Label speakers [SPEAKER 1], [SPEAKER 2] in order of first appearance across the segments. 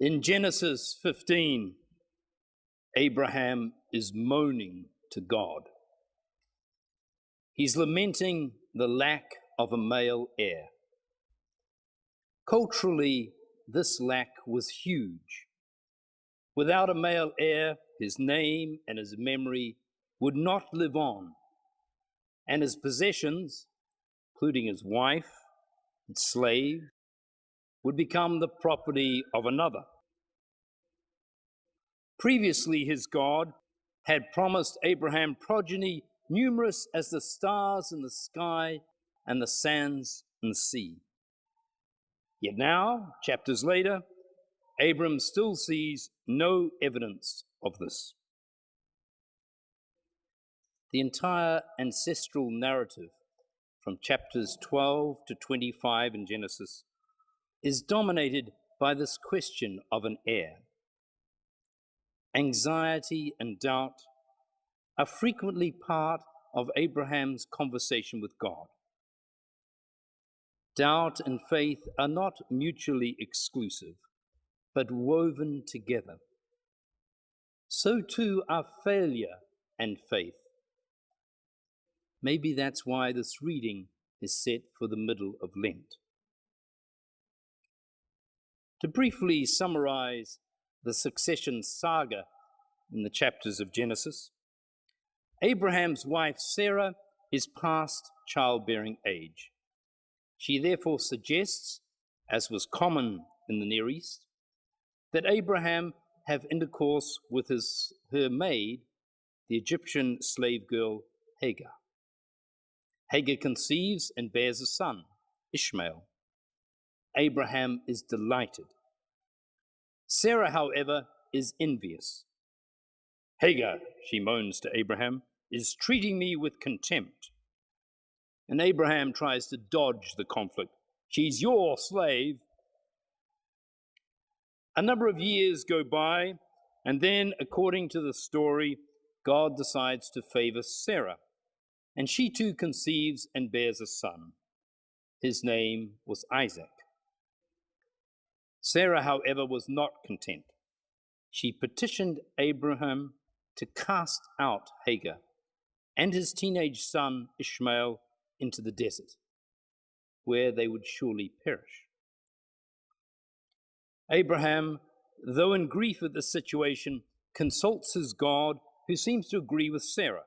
[SPEAKER 1] In Genesis 15, Abraham is moaning to God. He's lamenting the lack of a male heir. Culturally, this lack was huge. Without a male heir, his name and his memory would not live on, and his possessions, including his wife and slave, would become the property of another. Previously, his God had promised Abraham progeny numerous as the stars in the sky and the sands in the sea. Yet now, chapters later, Abram still sees no evidence of this. The entire ancestral narrative from chapters 12 to 25 in Genesis is dominated by this question of an heir. Anxiety and doubt are frequently part of Abraham's conversation with God. Doubt and faith are not mutually exclusive, but woven together. So too are failure and faith. Maybe that's why this reading is set for the middle of Lent. To briefly summarize the succession saga in the chapters of Genesis, Abraham's wife Sarah is past childbearing age. She therefore suggests, as was common in the Near East, that Abraham have intercourse with her maid, the Egyptian slave girl Hagar. Hagar conceives and bears a son, Ishmael. Abraham is delighted. Sarah, however, is envious. Hagar, she moans to Abraham, is treating me with contempt. And Abraham tries to dodge the conflict. She's your slave. A number of years go by, and then, according to the story, God decides to favor Sarah, and she too conceives and bears a son. His name was Isaac. Sarah, however, was not content. She petitioned Abraham to cast out Hagar and his teenage son Ishmael into the desert, where they would surely perish. Abraham, though in grief at the situation, consults his God, who seems to agree with Sarah.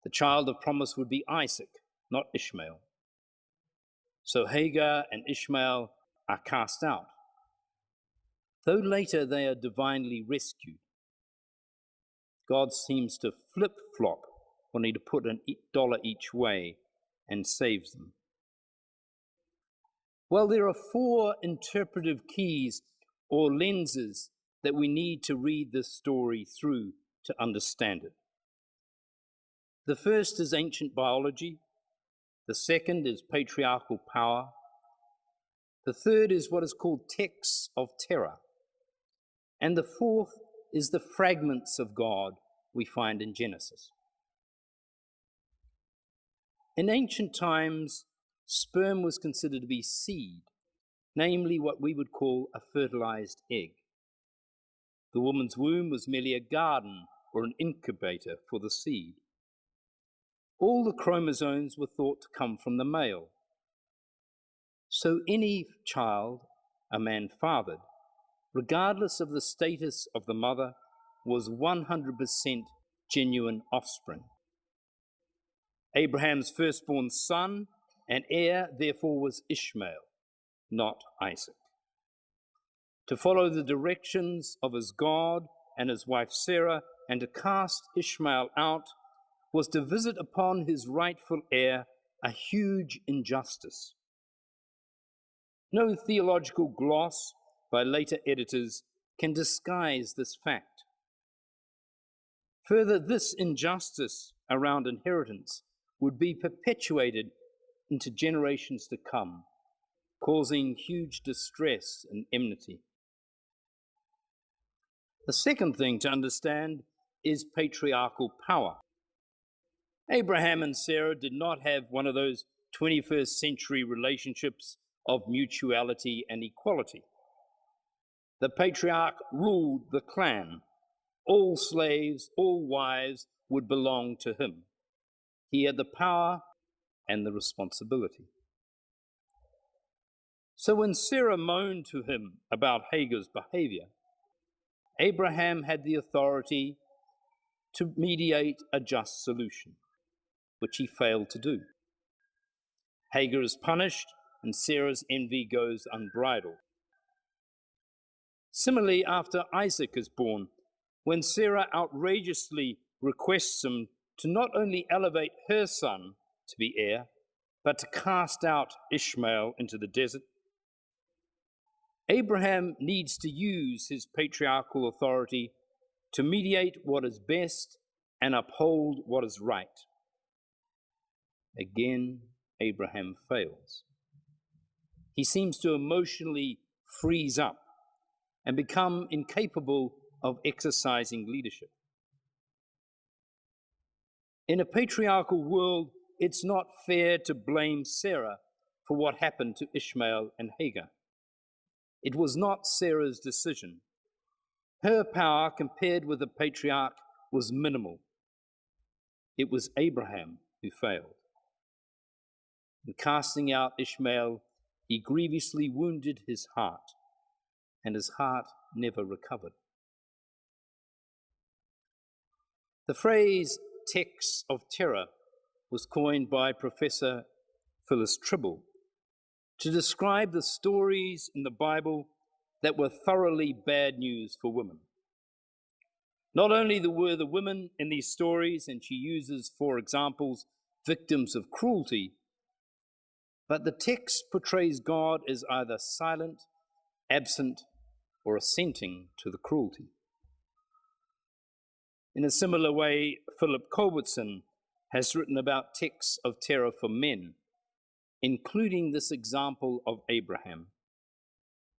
[SPEAKER 1] The child of promise would be Isaac, not Ishmael. So Hagar and Ishmael are cast out, though later they are divinely rescued. God seems to flip-flop wanting to put $1 each way and saves them. Well, there are 4 interpretive keys or lenses that we need to read this story through to understand it. The first is ancient biology. The second is patriarchal power. The third is what is called texts of terror. And the fourth is the fragments of God we find in Genesis. In ancient times, sperm was considered to be seed, namely what we would call a fertilized egg. The woman's womb was merely a garden or an incubator for the seed. All the chromosomes were thought to come from the male. So any child a man fathered, regardless of the status of the mother, was 100% genuine offspring. Abraham's firstborn son and heir, therefore, was Ishmael, not Isaac. To follow the directions of his God and his wife Sarah, and to cast Ishmael out, was to visit upon his rightful heir a huge injustice. No theological gloss by later editors can disguise this fact. Further, this injustice around inheritance would be perpetuated into generations to come, causing huge distress and enmity. The second thing to understand is patriarchal power. Abraham and Sarah did not have one of those 21st century relationships of mutuality and equality. The patriarch ruled the clan. All slaves, all wives would belong to him. He had the power and the responsibility. So when Sarah moaned to him about Hagar's behavior, Abraham had the authority to mediate a just solution, which he failed to do. Hagar is punished, and Sarah's envy goes unbridled. Similarly, after Isaac is born, when Sarah outrageously requests him to not only elevate her son to be heir, but to cast out Ishmael into the desert, Abraham needs to use his patriarchal authority to mediate what is best and uphold what is right. Again, Abraham fails. He seems to emotionally freeze up and become incapable of exercising leadership. In a patriarchal world, it's not fair to blame Sarah for what happened to Ishmael and Hagar. It was not Sarah's decision. Her power compared with the patriarch was minimal. It was Abraham who failed. In casting out Ishmael, he grievously wounded his heart, and his heart never recovered. The phrase texts of terror was coined by Professor Phyllis Tribble to describe the stories in the Bible that were thoroughly bad news for women. Not only were the women in these stories, and she uses, for examples, victims of cruelty, but the text portrays God as either silent, absent, or assenting to the cruelty. In a similar way, Philip Culbertson has written about texts of terror for men, including this example of Abraham,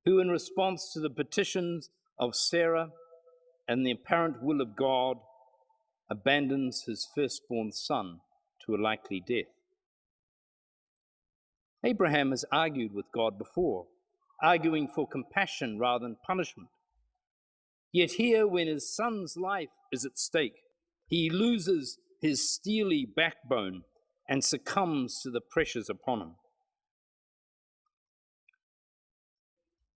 [SPEAKER 1] who in response to the petitions of Sarah and the apparent will of God, abandons his firstborn son to a likely death. Abraham has argued with God before, arguing for compassion rather than punishment. Yet here, when his son's life is at stake, he loses his steely backbone and succumbs to the pressures upon him.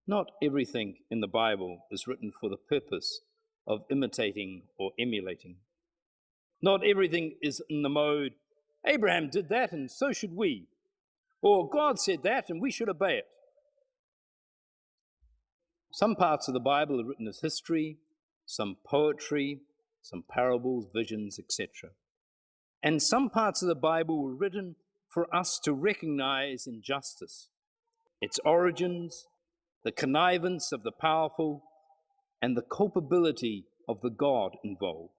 [SPEAKER 1] Not everything in the Bible is written for the purpose of imitating or emulating. Not everything is in the mode, Abraham did that and so should we, or God said that and we should obey it. Some parts of the Bible are written as history, some poetry, some parables, visions, etc. And some parts of the Bible were written for us to recognize injustice, its origins, the connivance of the powerful, and the culpability of the God involved.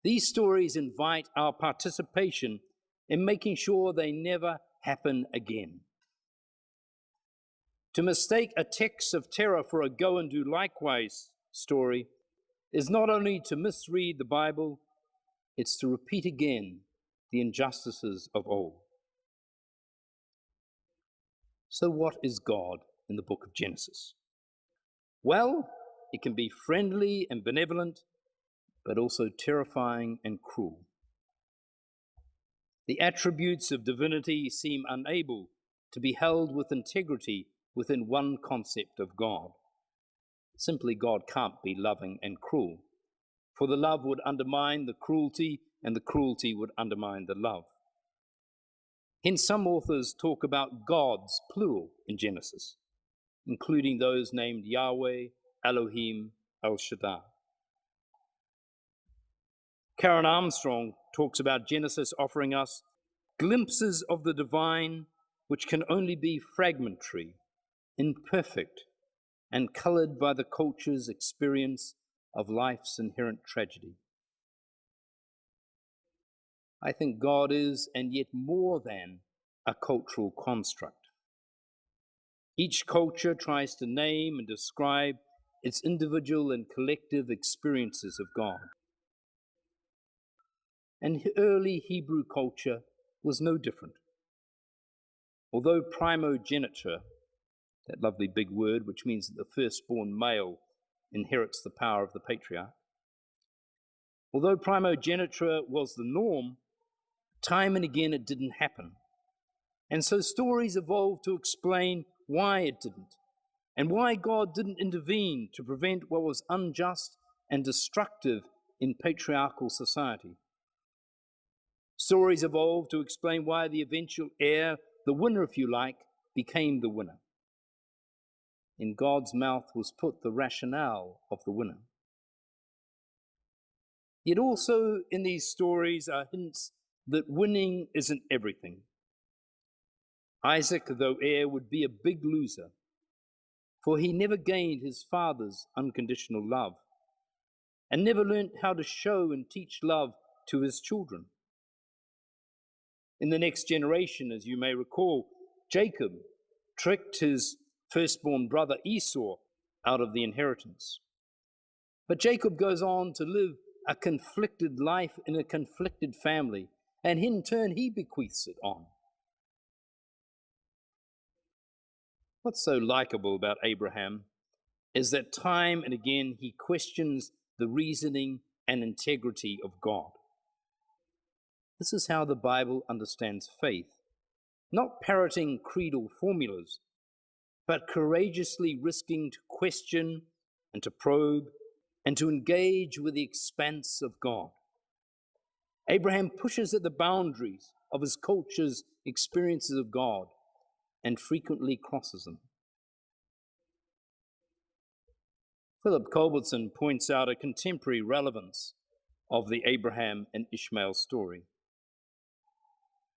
[SPEAKER 1] These stories invite our participation in making sure they never happen again. To mistake a text of terror for a go and do likewise story is not only to misread the Bible, it's to repeat again the injustices of old. So what is God in the book of Genesis? Well, it can be friendly and benevolent, but also terrifying and cruel. The attributes of divinity seem unable to be held with integrity within one concept of God. Simply, God can't be loving and cruel, for the love would undermine the cruelty, and the cruelty would undermine the love. Hence, some authors talk about gods, plural, in Genesis, including those named Yahweh, Elohim, El Shaddai. Karen Armstrong talks about Genesis offering us glimpses of the divine which can only be fragmentary, imperfect, and colored by the culture's experience of life's inherent tragedy. I think God is, and yet more than, a cultural construct. Each culture tries to name and describe its individual and collective experiences of God. And early Hebrew culture was no different. Although primogeniture that lovely big word which means that the firstborn male inherits the power of the patriarch. Although primogeniture was the norm, time and again it didn't happen. And so stories evolved to explain why it didn't, and why God didn't intervene to prevent what was unjust and destructive in patriarchal society. Stories evolved to explain why the eventual heir, the winner if you like, became the winner. In God's mouth was put the rationale of the winner. Yet also in these stories are hints that winning isn't everything. Isaac, though heir, would be a big loser, for he never gained his father's unconditional love and never learnt how to show and teach love to his children. In the next generation, as you may recall, Jacob tricked his firstborn brother Esau out of the inheritance. But Jacob goes on to live a conflicted life in a conflicted family, and in turn he bequeaths it on. What's so likable about Abraham is that time and again he questions the reasoning and integrity of God. This is how the Bible understands faith, not parroting creedal formulas, but courageously risking to question and to probe and to engage with the expanse of God. Abraham pushes at the boundaries of his culture's experiences of God and frequently crosses them. Philip Culbertson points out a contemporary relevance of the Abraham and Ishmael story.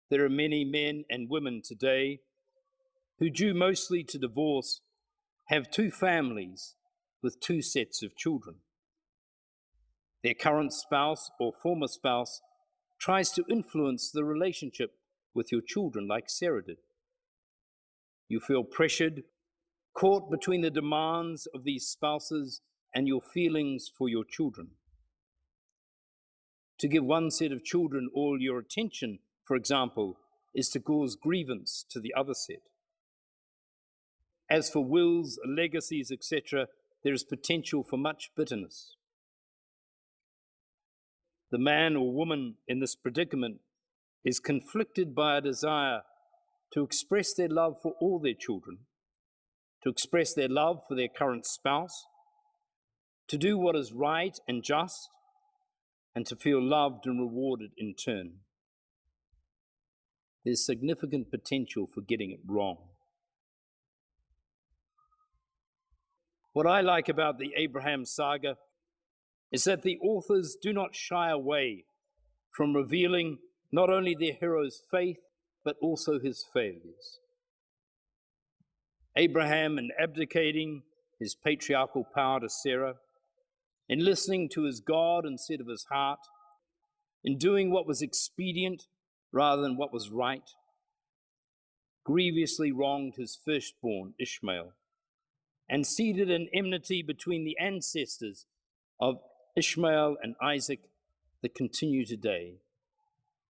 [SPEAKER 1] There are many men and women today who, due mostly to divorce, have two families with two sets of children. Their current spouse or former spouse tries to influence the relationship with your children like Sarah did. You feel pressured, caught between the demands of these spouses and your feelings for your children. To give one set of children all your attention, for example, is to cause grievance to the other set. As for wills, legacies, etc., there is potential for much bitterness. The man or woman in this predicament is conflicted by a desire to express their love for all their children, to express their love for their current spouse, to do what is right and just, and to feel loved and rewarded in turn. There's significant potential for getting it wrong. What I like about the Abraham saga is that the authors do not shy away from revealing not only their hero's faith, but also his failures. Abraham, in abdicating his patriarchal power to Sarah, in listening to his God instead of his heart, in doing what was expedient rather than what was right, grievously wronged his firstborn Ishmael, and seeded an enmity between the ancestors of Ishmael and Isaac that continue today.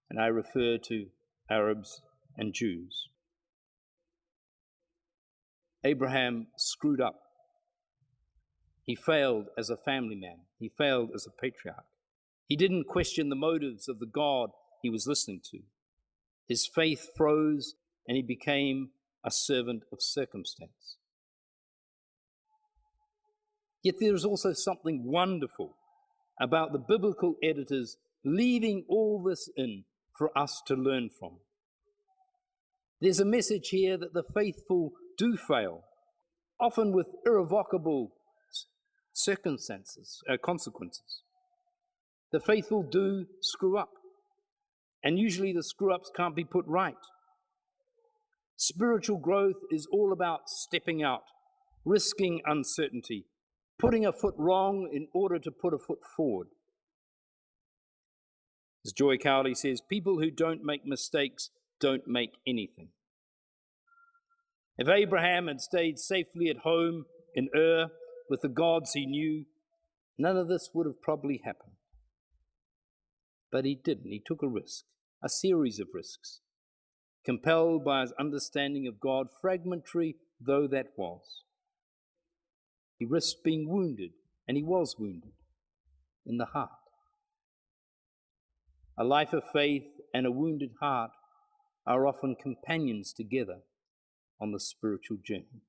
[SPEAKER 1] And I refer to Arabs and Jews. Abraham screwed up. He failed as a family man. He failed as a patriarch. He didn't question the motives of the God he was listening to. His faith froze and he became a servant of circumstance. Yet there is also something wonderful about the biblical editors leaving all this in for us to learn from. There's a message here that the faithful do fail, often with irrevocable consequences. The faithful do screw up, and usually the screw-ups can't be put right. Spiritual growth is all about stepping out, risking uncertainty, putting a foot wrong in order to put a foot forward. As Joy Cowley says, people who don't make mistakes don't make anything. If Abraham had stayed safely at home in Ur with the gods he knew, none of this would have probably happened. But he didn't. He took a risk, a series of risks, compelled by his understanding of God, fragmentary though that was. He risked being wounded, and he was wounded in the heart. A life of faith and a wounded heart are often companions together on the spiritual journey.